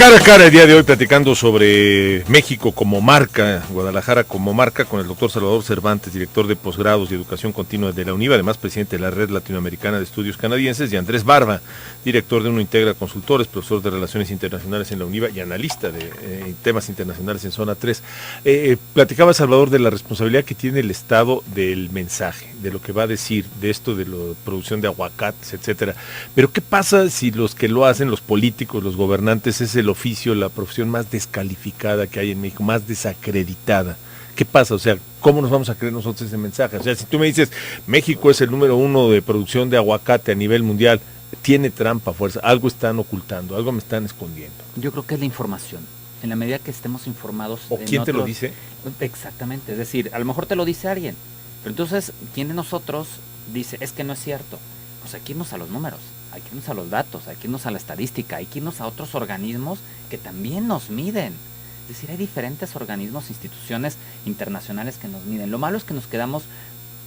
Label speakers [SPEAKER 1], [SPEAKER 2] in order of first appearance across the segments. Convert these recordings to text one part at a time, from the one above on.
[SPEAKER 1] Cara a cara el día de hoy platicando sobre México como marca, Guadalajara como marca, con el doctor Salvador Cervantes, director de posgrados y educación continua de la UNIVA, además presidente de la Red Latinoamericana de Estudios Canadienses, y Andrés Barba, director de Uno Integra Consultores, profesor de Relaciones Internacionales en la UNIVA y analista de temas internacionales en Zona 3. Platicaba Salvador de la responsabilidad que tiene el Estado del mensaje, de lo que va a decir, de esto de la producción de aguacates, etcétera. Pero ¿qué pasa si los que lo hacen, los políticos, los gobernantes, es el oficio, la profesión más descalificada que hay en México, más desacreditada? ¿Qué pasa? O sea, ¿cómo nos vamos a creer nosotros ese mensaje? O sea, si tú me dices, México es el número 1 de producción de aguacate a nivel mundial, tiene trampa, fuerza, algo están ocultando, algo me están escondiendo.
[SPEAKER 2] Yo creo que es la información. En la medida que estemos informados...
[SPEAKER 1] ¿O quién te lo dice?
[SPEAKER 2] Exactamente, es decir, a lo mejor te lo dice alguien, pero entonces, ¿quién de nosotros dice, es que no es cierto? Pues hay que irnos a los números, hay que irnos a los datos, hay que irnos a la estadística, hay que irnos a otros organismos que también nos miden. Es decir, hay diferentes organismos, instituciones internacionales que nos miden. Lo malo es que nos quedamos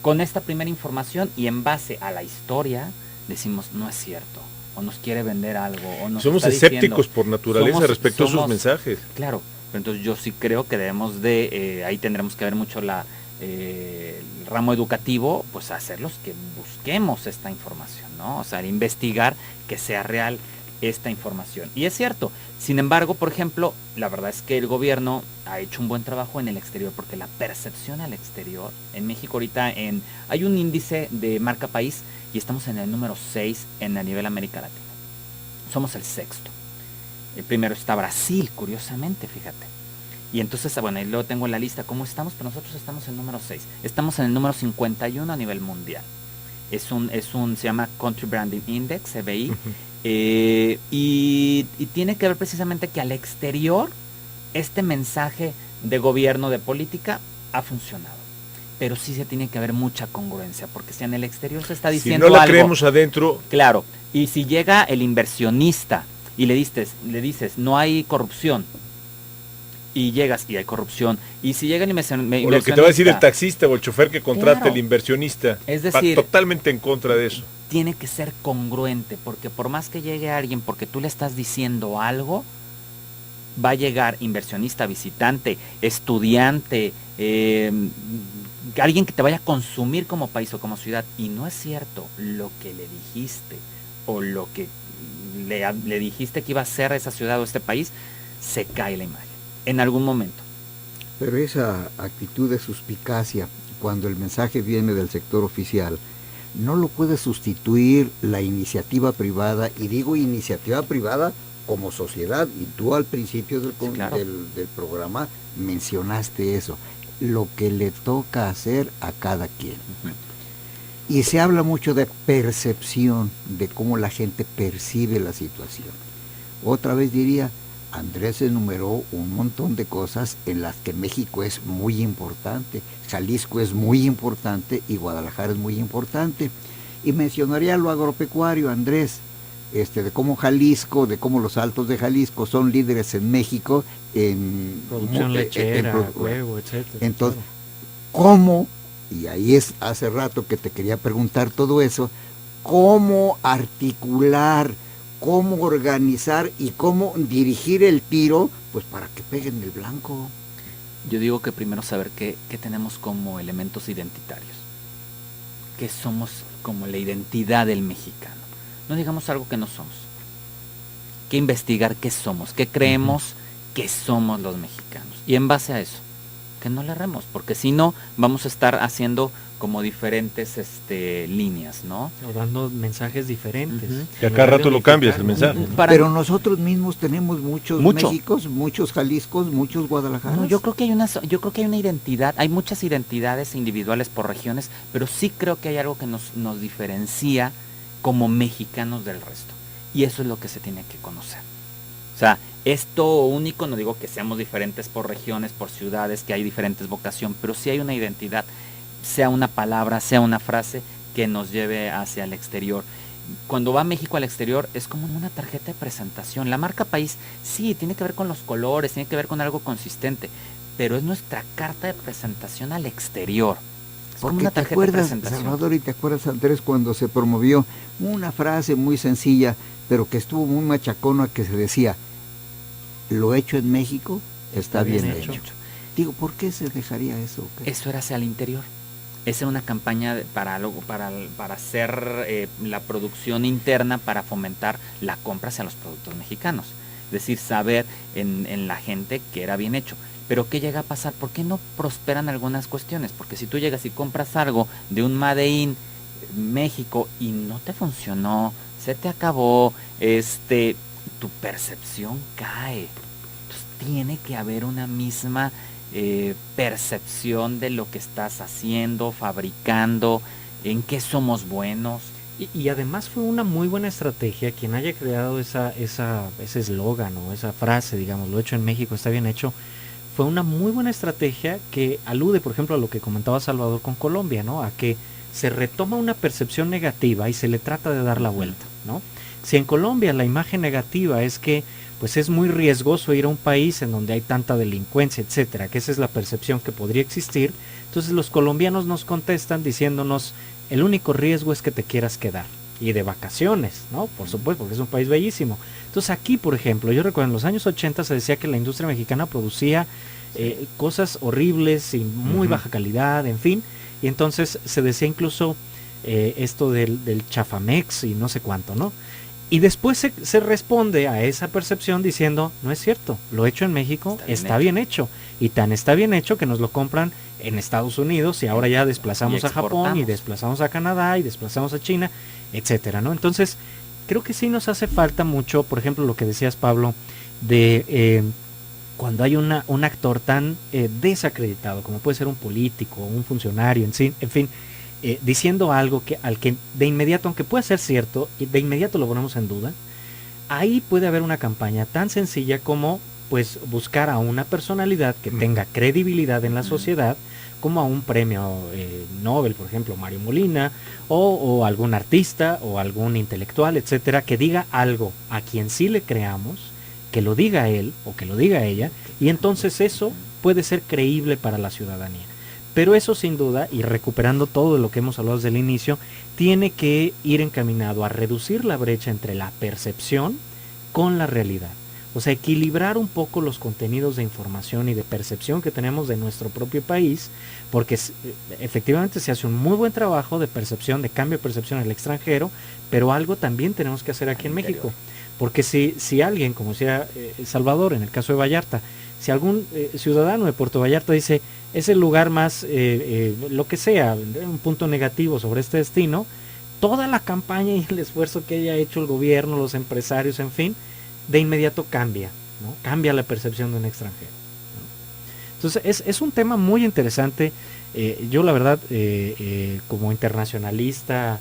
[SPEAKER 2] con esta primera información y en base a la historia decimos, no es cierto, o nos quiere vender algo, o nos
[SPEAKER 1] somos
[SPEAKER 2] está
[SPEAKER 1] escépticos
[SPEAKER 2] diciendo,
[SPEAKER 1] por naturaleza respecto a sus mensajes.
[SPEAKER 2] Claro, pero entonces yo sí creo que debemos de, ahí tendremos que ver mucho el ramo educativo, pues hacerlos que busquemos esta información, ¿no? O sea, investigar que sea real esta información. Y es cierto, sin embargo, por ejemplo, la verdad es que el gobierno ha hecho un buen trabajo en el exterior, porque la percepción al exterior, en México ahorita hay un índice de marca país y estamos en el número 6 a nivel América Latina. Somos el sexto. El primero está Brasil, curiosamente, fíjate. Y entonces, bueno, ahí luego tengo en la lista cómo estamos, pero nosotros estamos en el número 6. Estamos en el número 51 a nivel mundial. Se llama Country Branding Index, CBI, y tiene que ver precisamente que al exterior este mensaje de gobierno, de política, ha funcionado. Pero sí se tiene que haber mucha congruencia, porque si en el exterior se está diciendo
[SPEAKER 1] algo... Si no la
[SPEAKER 2] algo,
[SPEAKER 1] creemos adentro...
[SPEAKER 2] Claro, y si llega el inversionista y le dices, no hay corrupción, y llegas y hay corrupción, y si llega el inversionista...
[SPEAKER 1] O lo que te va a decir el taxista o el chofer que contrata el inversionista,
[SPEAKER 2] es decir,
[SPEAKER 1] totalmente en contra de eso.
[SPEAKER 2] Tiene que ser congruente, porque por más que llegue alguien, porque tú le estás diciendo algo, va a llegar inversionista, visitante, estudiante, alguien que te vaya a consumir como país o como ciudad, y no es cierto lo que le dijiste, o lo que le dijiste que iba a ser esa ciudad o este país, se cae la imagen en algún momento.
[SPEAKER 3] Pero esa actitud de suspicacia, cuando el mensaje viene del sector oficial, no lo puede sustituir la iniciativa privada, y digo iniciativa privada como sociedad, y tú al principio del programa mencionaste eso, lo que le toca hacer a cada quien. Y se habla mucho de percepción, de cómo la gente percibe la situación. Otra vez diría, Andrés enumeró un montón de cosas en las que México es muy importante, Jalisco es muy importante y Guadalajara es muy importante. Y mencionaría lo agropecuario, Andrés, de cómo Jalisco, de cómo los Altos de Jalisco son líderes en México en
[SPEAKER 4] producción lechera, huevo, etcétera.
[SPEAKER 3] Entonces, ¿cómo? Y ahí es hace rato que te quería preguntar todo eso, ¿cómo articular, cómo organizar y cómo dirigir el tiro, pues para que peguen el blanco?
[SPEAKER 2] Yo digo que primero saber qué tenemos como elementos identitarios, qué somos como la identidad del mexicano. No digamos algo que no somos. Que investigar qué somos, qué creemos que somos los mexicanos. Y en base a eso, que no le erremos, porque si no, vamos a estar haciendo como diferentes líneas, ¿no?
[SPEAKER 4] O dando mensajes diferentes.
[SPEAKER 1] Que a cada rato lo cambias el mensaje.
[SPEAKER 3] Pero nosotros mismos tenemos muchos Méxicos, muchos Jaliscos, muchos Guadalajaras.
[SPEAKER 2] No, yo creo que hay una identidad, hay muchas identidades individuales por regiones, pero sí creo que hay algo que nos diferencia como mexicanos del resto. Y eso es lo que se tiene que conocer. O sea, esto único, no digo que seamos diferentes por regiones, por ciudades, que hay diferentes vocaciones, pero sí hay una identidad, sea una palabra, sea una frase que nos lleve hacia el exterior. Cuando va México al exterior es como una tarjeta de presentación. La marca país sí tiene que ver con los colores, tiene que ver con algo consistente, pero es nuestra carta de presentación al exterior.
[SPEAKER 3] Porque te acuerdas, Salvador, y te acuerdas, Andrés, cuando se promovió una frase muy sencilla, pero que estuvo muy machacona, que se decía, lo hecho en México está bien
[SPEAKER 4] hecho.
[SPEAKER 3] hecho. Digo, ¿por qué se dejaría eso?
[SPEAKER 2] Eso era hacia el interior. Esa era una campaña para hacer la producción interna, para fomentar la compra hacia los productos mexicanos. Es decir, saber en la gente que era bien hecho. Pero ¿qué llega a pasar? ¿Por qué no prosperan algunas cuestiones? Porque si tú llegas y compras algo de un Made in México y no te funcionó, se te acabó, tu percepción cae. Entonces tiene que haber una misma percepción de lo que estás haciendo, fabricando, en qué somos buenos.
[SPEAKER 4] Y además fue una muy buena estrategia quien haya creado ese eslogan o esa frase, digamos, lo hecho en México está bien hecho. Fue una muy buena estrategia que alude, por ejemplo, a lo que comentaba Salvador con Colombia, ¿no? A que se retoma una percepción negativa y se le trata de dar la vuelta, ¿no? Si en Colombia la imagen negativa es que pues es muy riesgoso ir a un país en donde hay tanta delincuencia, etcétera, que esa es la percepción que podría existir, entonces los colombianos nos contestan diciéndonos el único riesgo es que te quieras quedar y de vacaciones, ¿no? Por supuesto, porque es un país bellísimo. Entonces aquí, por ejemplo, yo recuerdo en los años 80 se decía que la industria mexicana producía cosas horribles y muy baja calidad, en fin, y entonces se decía incluso esto del chafamex y no sé cuánto, ¿no? Y después se responde a esa percepción diciendo, no es cierto, lo hecho en México está bien hecho. Y tan está bien hecho que nos lo compran en Estados Unidos y ahora ya desplazamos a Japón y desplazamos a Canadá y desplazamos a China, etcétera, ¿no? Entonces, creo que sí nos hace falta mucho, por ejemplo, lo que decías, Pablo, de cuando hay un actor tan desacreditado, como puede ser un político, un funcionario, en fin, diciendo algo al que de inmediato, aunque pueda ser cierto, y de inmediato lo ponemos en duda, ahí puede haber una campaña tan sencilla como pues buscar a una personalidad que tenga credibilidad en la sociedad, como a un premio Nobel, por ejemplo, Mario Molina, o algún artista, o algún intelectual, etcétera, que diga algo a quien sí le creamos, que lo diga él o que lo diga ella, y entonces eso puede ser creíble para la ciudadanía. Pero eso sin duda, y recuperando todo de lo que hemos hablado desde el inicio, tiene que ir encaminado a reducir la brecha entre la percepción con la realidad. O sea, equilibrar un poco los contenidos de información y de percepción que tenemos de nuestro propio país, porque efectivamente se hace un muy buen trabajo de percepción, de cambio de percepción en el extranjero, pero algo también tenemos que hacer aquí en México. Porque si alguien, como decía Salvador, en el caso de Vallarta, si algún ciudadano de Puerto Vallarta dice, es el lugar más, lo que sea, un punto negativo sobre este destino, toda la campaña y el esfuerzo que haya hecho el gobierno, los empresarios, en fin, de inmediato cambia, ¿no? Cambia la percepción de un extranjero, ¿no? Entonces es un tema muy interesante. Yo la verdad, como internacionalista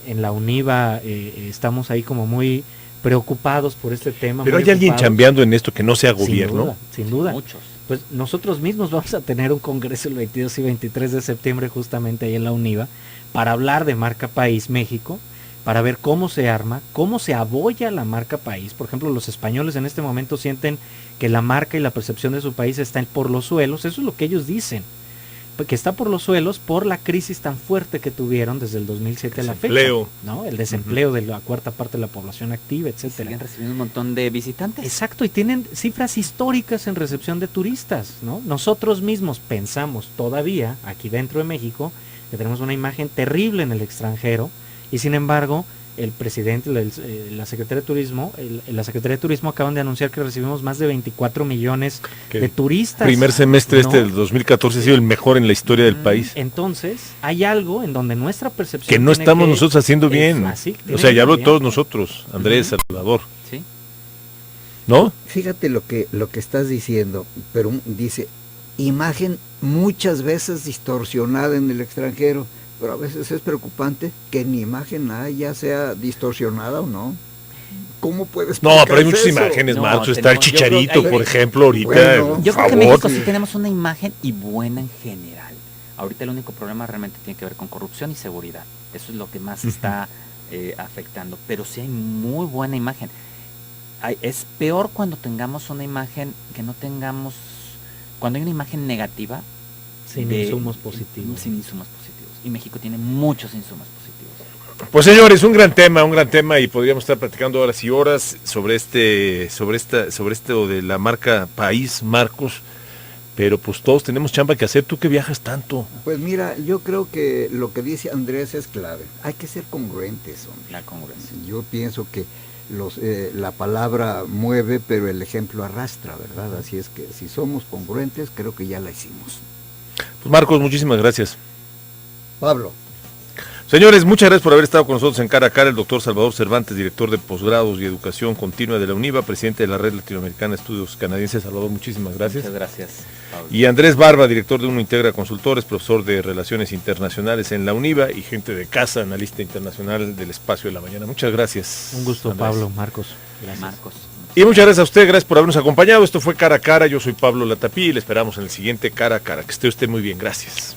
[SPEAKER 4] en la UNIVA, estamos ahí como muy preocupados por este tema.
[SPEAKER 1] Pero hay alguien chambeando en esto que no sea gobierno.
[SPEAKER 4] Sin duda.
[SPEAKER 2] Muchos.
[SPEAKER 4] Pues nosotros mismos vamos a tener un congreso el 22 y 23 de septiembre justamente ahí en la UNIVA para hablar de marca país México, para ver cómo se arma, cómo se abolla la marca país. Por ejemplo, los españoles en este momento sienten que la marca y la percepción de su país están por los suelos. Eso es lo que ellos dicen, que está por los suelos por la crisis tan fuerte que tuvieron desde el 2007 a la fecha, ¿no? El desempleo de la cuarta parte de la población activa, etcétera.
[SPEAKER 2] Siguen recibiendo un montón de visitantes.
[SPEAKER 4] Exacto, y tienen cifras históricas en recepción de turistas, ¿no? Nosotros mismos pensamos todavía, aquí dentro de México, que tenemos una imagen terrible en el extranjero, y sin embargo, el presidente, la Secretaría de Turismo acaban de anunciar que recibimos más de 24 millones de turistas.
[SPEAKER 1] Primer semestre del 2014 ha sido el mejor en la historia del país.
[SPEAKER 4] Entonces, hay algo en donde nuestra percepción
[SPEAKER 1] que no estamos nosotros haciendo bien. O sea, ya hablo de todos nosotros, Andrés, Salvador.
[SPEAKER 2] Sí.
[SPEAKER 1] ¿No?
[SPEAKER 3] Fíjate lo que estás diciendo, pero dice, imagen muchas veces distorsionada en el extranjero. Pero a veces es preocupante que ni imagen ya sea distorsionada o no. ¿Cómo puedes?
[SPEAKER 1] No, pero hay muchas imágenes, Marzo. Está el Chicharito, por ejemplo, ahorita.
[SPEAKER 3] Bueno,
[SPEAKER 2] yo creo que en México sí tenemos una imagen y buena en general. Ahorita el único problema realmente tiene que ver con corrupción y seguridad. Eso es lo que más está afectando. Pero sí hay muy buena imagen. Es peor cuando tengamos una imagen que no tengamos... Cuando hay una imagen negativa.
[SPEAKER 4] Sin insumos positivos.
[SPEAKER 2] Sin insumos positivos. Y México tiene muchos insumos positivos.
[SPEAKER 1] Pues señores, un gran tema y podríamos estar platicando horas y horas sobre esto de la marca País, Marcos, pero pues todos tenemos chamba que hacer. ¿Tú que viajas tanto?
[SPEAKER 3] Pues mira, yo creo que lo que dice Andrés es clave. Hay que ser congruentes, hombre.
[SPEAKER 2] La congruencia.
[SPEAKER 3] Yo pienso que la palabra mueve, pero el ejemplo arrastra, ¿verdad? Así es que si somos congruentes, creo que ya la hicimos.
[SPEAKER 1] Pues Marcos, muchísimas gracias.
[SPEAKER 3] Pablo.
[SPEAKER 1] Señores, muchas gracias por haber estado con nosotros en Cara a Cara. El doctor Salvador Cervantes, director de posgrados y educación continua de la UNIVA, presidente de la Red Latinoamericana de Estudios Canadienses. Salvador, muchísimas gracias.
[SPEAKER 2] Muchas gracias, Pablo.
[SPEAKER 1] Y Andrés Barba, director de Uno Integra Consultores, profesor de Relaciones Internacionales en la UNIVA y gente de casa, analista internacional del Espacio de la Mañana. Muchas gracias.
[SPEAKER 4] Un gusto,
[SPEAKER 1] Andrés.
[SPEAKER 4] Pablo, Marcos. Gracias.
[SPEAKER 2] Marcos.
[SPEAKER 1] Y muchas gracias a usted, gracias por habernos acompañado. Esto fue Cara a Cara. Yo soy Pablo Latapí y le esperamos en el siguiente Cara a Cara. Que esté usted muy bien. Gracias.